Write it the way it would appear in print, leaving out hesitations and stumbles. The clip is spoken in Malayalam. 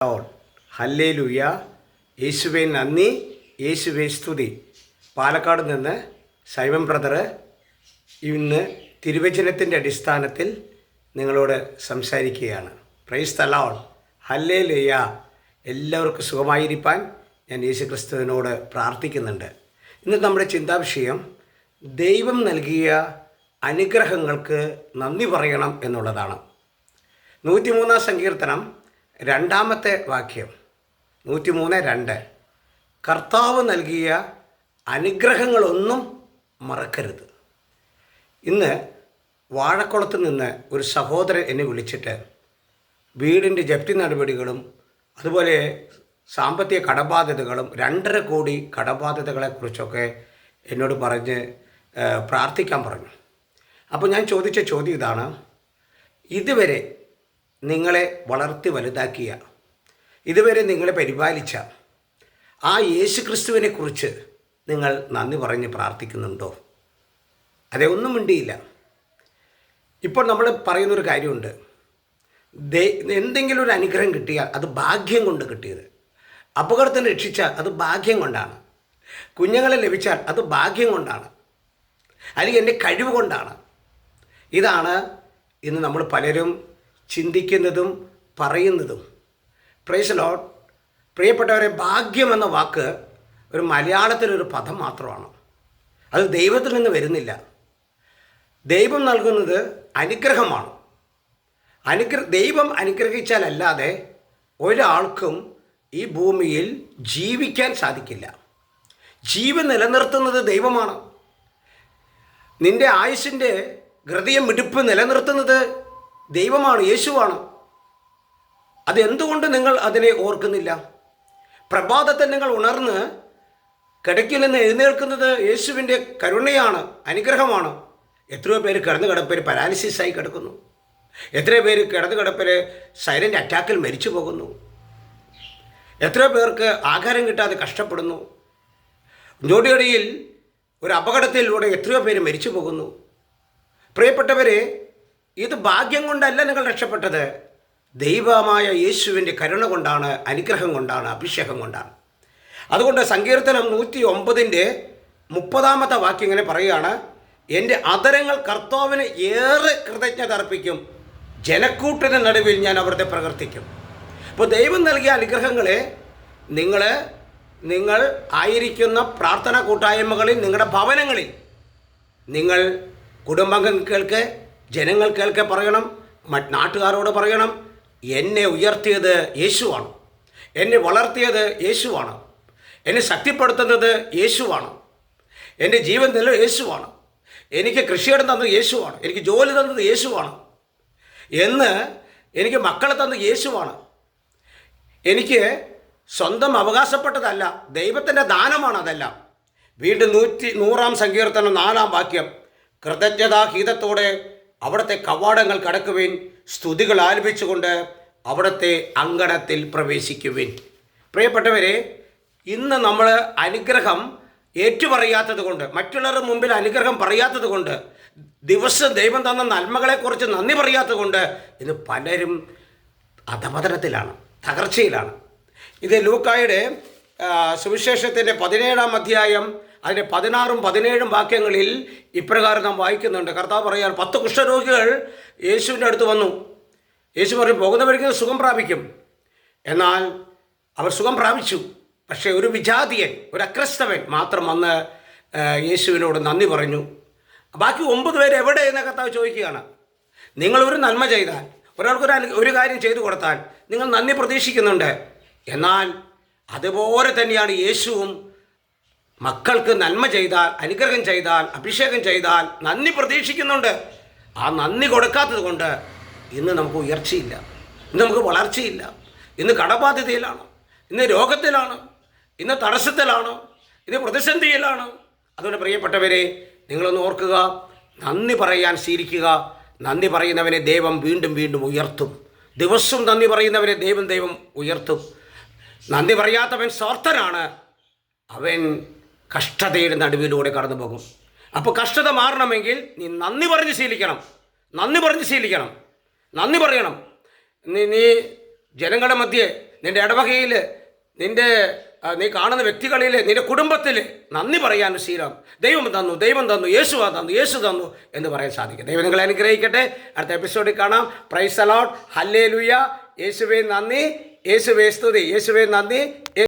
ലോർഡ്. ഹല്ലേലൂയ. യേശുവേ നന്ദി, യേശുവേ സ്തുതി. പാലക്കാട് നിന്ന് സൈമൺ ബ്രദർ ഇന്ന് തിരുവചനത്തിൻ്റെ അടിസ്ഥാനത്തിൽ നിങ്ങളോട് സംസാരിക്കുകയാണ്. Praise the Lord. ഹല്ലേലൂയ. എല്ലാവർക്കും സുഖമായിരിക്കാൻ ഞാൻ യേശുക്രിസ്തുവിനോട് പ്രാർത്ഥിക്കുന്നുണ്ട്. ഇന്ന് നമ്മുടെ ചിന്താവിഷയം ദൈവം നൽകിയ അനുഗ്രഹങ്ങൾക്ക് നന്ദി പറയണം എന്നുള്ളതാണ്. 103 സങ്കീർത്തനം 2 വാക്യം, 103:2. കർത്താവ് നൽകിയ അനുഗ്രഹങ്ങളൊന്നും മറക്കരുത്. ഇന്ന് വാഴക്കുളത്ത് നിന്ന് ഒരു സഹോദരൻ എന്നെ വിളിച്ചിട്ട് വീടിൻ്റെ ജപ്തി നടപടികളും അതുപോലെ സാമ്പത്തിക കടബാധ്യതകളും 2.5 കോടി കടബാധ്യതകളെക്കുറിച്ചൊക്കെ എന്നോട് പറഞ്ഞ് പ്രാർത്ഥിക്കാൻ പറഞ്ഞു. അപ്പോൾ ഞാൻ ചോദിച്ച ചോദ്യം ഇതാണ്: ഇതുവരെ നിങ്ങളെ വളർത്തി വലുതാക്കിയ, ഇതുവരെ നിങ്ങളെ പരിപാലിച്ച ആ യേശുക്രിസ്തുവിനെക്കുറിച്ച് നിങ്ങൾ നന്ദി പറഞ്ഞ് പ്രാർത്ഥിക്കുന്നുണ്ടോ? അതേ, ഒന്നും മിണ്ടിയില്ല. ഇപ്പോൾ നമ്മൾ പറയുന്നൊരു കാര്യമുണ്ട്, എന്തെങ്കിലും ഒരു അനുഗ്രഹം കിട്ടിയാൽ അത് ഭാഗ്യം കൊണ്ട് കിട്ടിയത്, അപകടത്തിന് രക്ഷിച്ചാൽ അത് ഭാഗ്യം കൊണ്ടാണ്, കുഞ്ഞുങ്ങളെ ലഭിച്ചാൽ അത് ഭാഗ്യം കൊണ്ടാണ്, അല്ലെങ്കിൽ എൻ്റെ കഴിവ് കൊണ്ടാണ്. ഇതാണ് ഇന്ന് നമ്മൾ പലരും ചിന്തിക്കുന്നതും പറയുന്നതും. Praise the Lord. പ്രിയപ്പെട്ടവരെ, ഭാഗ്യം എന്ന വാക്ക് ഒരു മലയാളത്തിലൊരു പദം മാത്രമാണ്. അത് ദൈവത്തിൽ നിന്ന് വരുന്നില്ല. ദൈവം നൽകുന്നത് അനുഗ്രഹമാണ്. ദൈവം അനുഗ്രഹിച്ചാലല്ലാതെ ഒരാൾക്കും ഈ ഭൂമിയിൽ ജീവിക്കാൻ സാധിക്കില്ല. ജീവൻ നിലനിർത്തുന്നത് ദൈവമാണ്. നിൻ്റെ ആയുസ്സിൻ്റെ ഹൃദയം മിടിപ്പ് നിലനിർത്തുന്നത് ദൈവമാണ്, യേശുവാണ്. അതെന്തുകൊണ്ട് നിങ്ങൾ അതിനെ ഓർക്കുന്നില്ല? പ്രഭാതത്തിൽ നിങ്ങൾ ഉണർന്ന് കിടക്കിൽ നിന്ന് എഴുന്നേൽക്കുന്നത് യേശുവിൻ്റെ കരുണയാണ്, അനുഗ്രഹമാണ്. എത്രയോ പേര് കിടപ്പിൽ പാരാലിസിസായി കിടക്കുന്നു. എത്രയോ പേര് കിടപ്പിൽ സൈലൻ്റ് അറ്റാക്കിൽ മരിച്ചു പോകുന്നു. എത്രയോ പേർക്ക് ആഹാരം കിട്ടാതെ കഷ്ടപ്പെടുന്നു. ഞൊടിയിടയിൽ ഒരു അപകടത്തിലൂടെ എത്രയോ പേര് മരിച്ചു പോകുന്നു. പ്രിയപ്പെട്ടവരെ, ഇത് ഭാഗ്യം കൊണ്ടല്ല നിങ്ങൾ രക്ഷപ്പെട്ടത്. ദൈവമായ യേശുവിൻ്റെ കരുണ കൊണ്ടാണ്, അനുഗ്രഹം കൊണ്ടാണ്, അഭിഷേകം കൊണ്ടാണ്. അതുകൊണ്ട് സങ്കീർത്തനം 109:30 വാക്യം ഇങ്ങനെ പറയുകയാണ്: എൻ്റെ അധരങ്ങൾ കർത്താവിന് ഏറെ കൃതജ്ഞത അർപ്പിക്കും, ജനക്കൂട്ടിന് നടുവിൽ ഞാൻ അവിടുത്തെ പ്രവർത്തിക്കും. അപ്പോൾ ദൈവം നൽകിയ അനുഗ്രഹങ്ങളെ നിങ്ങൾ ആയിരിക്കുന്ന പ്രാർത്ഥനാ കൂട്ടായ്മകളിൽ, നിങ്ങളുടെ ഭവനങ്ങളിൽ നിങ്ങൾ കുടുംബാംഗങ്ങൾക്ക്, ജനങ്ങൾക്കൊക്കെ പറയണം, നാട്ടുകാരോട് പറയണം, എന്നെ ഉയർത്തിയത് യേശുവാണ്, എന്നെ വളർത്തിയത് യേശുവാണ്, എന്നെ ശക്തിപ്പെടുത്തുന്നത് യേശുവാണ്, എൻ്റെ ജീവൻ നില യേശുവാണ്, എനിക്ക് കൃഷിയിടം തന്നത് യേശുവാണ്, എനിക്ക് ജോലി തന്നത് യേശുവാണ്, എനിക്ക് മക്കളെ തന്നത് യേശുവാണ്, എനിക്ക് സ്വന്തം അവകാശപ്പെട്ടതല്ല, ദൈവത്തിൻ്റെ ദാനമാണ് അതെല്ലാം. വീണ്ടും 100 സങ്കീർത്തനം 4 വാക്യം: കൃതജ്ഞതാഗീതത്തോടെ അവിടുത്തെ കവാടങ്ങൾ കടക്കുവിൻ, സ്തുതികൾ ആലപിച്ചുകൊണ്ട് അവിടുത്തെ അങ്കണത്തിൽ പ്രവേശിക്കുവിൻ. പ്രിയപ്പെട്ടവരെ, ഇന്ന് നമ്മൾ അനുഗ്രഹം ഏറ്റുപറയാത്തത് കൊണ്ട്, മറ്റുള്ളവരുടെ മുമ്പിൽ അനുഗ്രഹം പറയാത്തത് കൊണ്ട്, ദിവസം ദൈവം തന്ന നന്മകളെക്കുറിച്ച് നന്ദി പറയാത്തത് കൊണ്ട് ഇന്ന് പലരും അധപതനത്തിലാണ്, തകർച്ചയിലാണ്. ഇത് ലൂക്കായുടെ സുവിശേഷത്തിൻ്റെ 17 അധ്യായം അതിൻ്റെ 16-17 വാക്യങ്ങളിൽ ഇപ്രകാരം നാം വായിക്കുന്നുണ്ട്. കർത്താവ് പറയാൻ 10 കുഷ്ഠരോഗികൾ യേശുവിൻ്റെ അടുത്ത് വന്നു. യേശു പറയും, പോകുന്നവർക്ക് സുഖം പ്രാപിക്കും. എന്നാൽ അവർ സുഖം പ്രാപിച്ചു. പക്ഷേ ഒരു വിജാതിയൻ, ഒരു അക്രസ്തവൻ മാത്രം വന്ന് യേശുവിനോട് നന്ദി പറഞ്ഞു. ബാക്കി 9 പേര് എവിടെ എന്ന് കർത്താവ് ചോദിക്കുകയാണ്. നിങ്ങളൊരു നന്മ ചെയ്താൽ, ഒരു കാര്യം ചെയ്തു കൊടുത്താൽ നിങ്ങൾ നന്ദി പ്രതീക്ഷിക്കുന്നുണ്ട്. എന്നാൽ അതുപോലെ തന്നെയാണ് യേശുവും. മക്കൾക്ക് നന്മ ചെയ്താൽ, അനുഗ്രഹം ചെയ്താൽ, അഭിഷേകം ചെയ്താൽ നന്ദി പ്രതീക്ഷിക്കുന്നുണ്ട്. ആ നന്ദി കൊടുക്കാത്തത് കൊണ്ട് ഇന്ന് നമുക്ക് ഉയർച്ചയില്ല, ഇന്ന് നമുക്ക് വളർച്ചയില്ല, ഇന്ന് കടബാധ്യതയിലാണ്, ഇന്ന് രോഗത്തിലാണ്, ഇന്ന് തടസ്സത്തിലാണ്, ഇന്ന് പ്രതിസന്ധിയിലാണ്. അതുകൊണ്ട് പ്രിയപ്പെട്ടവരെ, നിങ്ങളൊന്ന് ഓർക്കുക, നന്ദി പറയാൻ ശീലിക്കുക. നന്ദി പറയുന്നവനെ ദൈവം വീണ്ടും വീണ്ടും ഉയർത്തും. ദിവസവും നന്ദി പറയുന്നവനെ ദൈവം ഉയർത്തും. നന്ദി പറയാത്തവൻ സ്വാർത്ഥനാണ്, അവൻ കഷ്ടതയുടെ നടുവിലൂടെ കടന്നു പോകും. അപ്പോൾ കഷ്ടത മാറണമെങ്കിൽ നീ നന്ദി പറഞ്ഞ് ശീലിക്കണം, നന്ദി പറയണം. നീ ജനങ്ങളുടെ മധ്യേ നിൻ്റെ ഇടവകയിൽ, നീ കാണുന്ന വ്യക്തികളിൽ, നിൻ്റെ കുടുംബത്തിൽ നന്ദി പറയാൻ ശീലം. ദൈവം തന്നു, ദൈവം തന്നു, യേശു തന്നു, യേശു തന്നു എന്ന് പറയാൻ സാധിക്കും. ദൈവം നിങ്ങളെ അനുഗ്രഹിക്കട്ടെ. അടുത്ത എപ്പിസോഡിൽ കാണാം. Praise the Lord. ഹല്ലേലൂയ. യേശുവേ നന്ദി, യേശുവേ സ്തുതി, യേശുവേ നന്ദി.